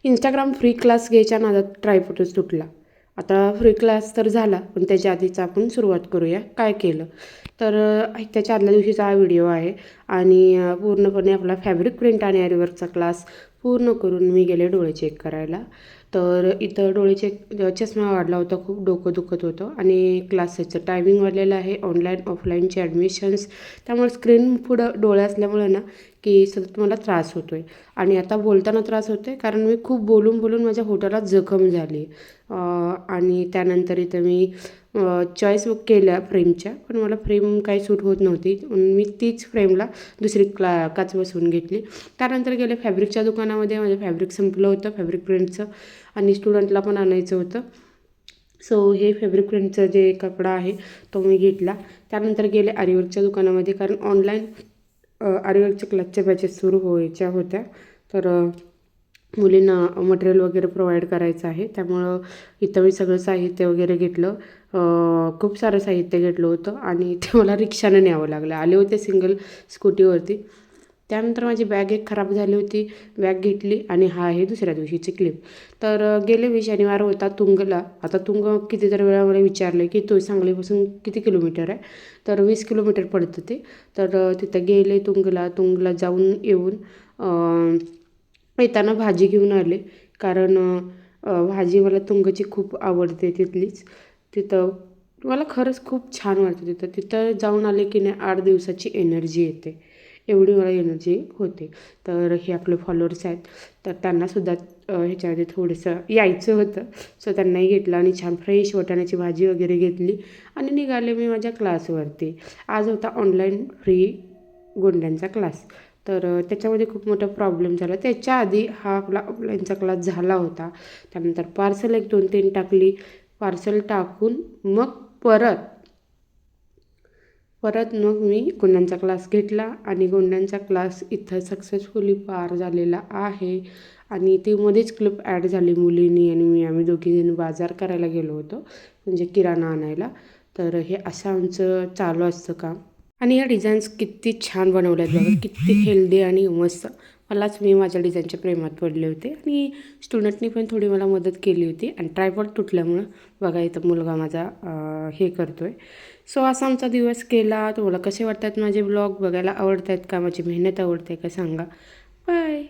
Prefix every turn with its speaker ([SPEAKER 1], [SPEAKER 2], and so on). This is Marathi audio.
[SPEAKER 1] इंस्टाग्राम फ्री क्लास घ्यायच्या नादात ट्रायपॉडच तुटला. आता फ्री क्लास तर झाला, पण त्याच्या आधीच आपण सुरुवात करूया काय केलं. तर त्याच्या आदल्या दिवशीचा हा व्हिडिओ आहे आणि पूर्णपणे आपला फॅब्रिक प्रिंट आणि आरीवर्कचा क्लास पूर्ण करून मी गेले डोळे चेक करायला. तर इथं डोळे चेक चष्मा वाढला होता, खूप डोकं दुखत होतं आणि क्लासेसचं टायमिंग वाढलेलं आहे, ऑनलाईन ऑफलाईनचे ॲडमिशन्स. त्यामुळे स्क्रीन पुढं डोळे असल्यामुळं ना की सतत मला त्रास होतो आहे आणि आता बोलताना त्रास होतो आहे कारण मी खूप बोलून बोलून माझ्या होठाला जखम झाली. आणि त्यानंतर इथं मी चॉईस केल्या फ्रेमच्या, पण मला फ्रेम काही सूट होत नव्हती. मी तीच फ्रेमला दुसरी काच बसवून घेतली. त्यानंतर गेले फॅब्रिकच्या दुकानामध्ये. माझं फॅब्रिक संपलं होतं फॅब्रिक प्रिंटचं आणि स्टुडंटला पण आणायचं होतं. सो हे फॅब्रिक प्रिंटचं जे कपडा आहे तो मी घेतला. त्यानंतर गेले आरीवर्कच्या दुकानामध्ये, कारण ऑनलाईन आरीवर्कच्या क्लासच्या बॅचेस सुरू व्हायच्या होत्या. तर मुलींना मटेरियल वगैरे प्रोव्हाइड करायचं आहे, त्यामुळं इथं मी सगळं साहित्य वगैरे घेतलं. खूप सारं साहित्य घेतलं होतं आणि ते मला रिक्षानं न्यावं लागलं. आले होते सिंगल स्कूटीवरती. त्यानंतर माझी बॅग एक खराब झाली होती, बॅग घेतली आणि हा आहे दुसऱ्या दिवशीची क्लिप. तर गेले मी शनिवार होता तुंगला. आता तुंग कितीतरी वेळा मला विचारलं की तो सांगलीपासून किती किलोमीटर आहे, तर 20 किलोमीटर पडतं ते. तर तिथं गेले तुंगला जाऊन येऊन येताना भाजी घेऊन आले, कारण भाजी मला तुंगची खूप आवडते तिथलीच. तिथं मला खरंच खूप छान वाटतं. तिथं जाऊन आले की नाही 8 दिवसाची एनर्जी येते, एवढी मला एनर्जी होते. तर हे आपले फॉलोअर्स आहेत, तर त्यांनासुद्धा ह्याच्यामध्ये थोडंसं यायचं होतं. सो त्यांनाही घेतलं आणि छान फ्रेश वाटाण्याची भाजी वगैरे घेतली आणि निघाले मी माझ्या क्लासवरती. आज होता ऑनलाईन फ्री गोंड्यांचा क्लास. तर त्याच्यामध्ये खूप मोठा प्रॉब्लेम झाला. त्याच्या आधी हा आपला ऑफलाईनचा क्लास झाला होता. त्यानंतर पार्सल एक 2-3 टाकली. पार्सल टाकून मग परत मग मी गोंड्यांचा क्लास घेतला आणि गोंड्यांचा क्लास इथं सक्सेसफुली पार झालेला आहे. आणि ती मध्येच क्लिप ॲड झाली मुलींनी आणि आम्ही दोघीजणी बाजार करायला गेलो होतो, म्हणजे किराणा आणायला. तर हे असं आमचं चालू असतं काम. आणि या डिझाईन्स किती छान बनवल्या आहेत बघा, किती हेल्दी आणि मस्त. मी माझ्या डिझाईनच्या प्रेमात पडले होते आणि स्टुडंटनी पण थोडी मला मदत केली होती. आणि ट्रायपॉड तुटल्यामुळं बघा इथं मुलगा माझा हे करतो आहे. सो असा आमचा दिवस केला. तुम्हाला कसे वाटतात माझे ब्लॉग? बघायला आवडत आहेत का? माझी मेहनत आवडते का सांगा. बाय.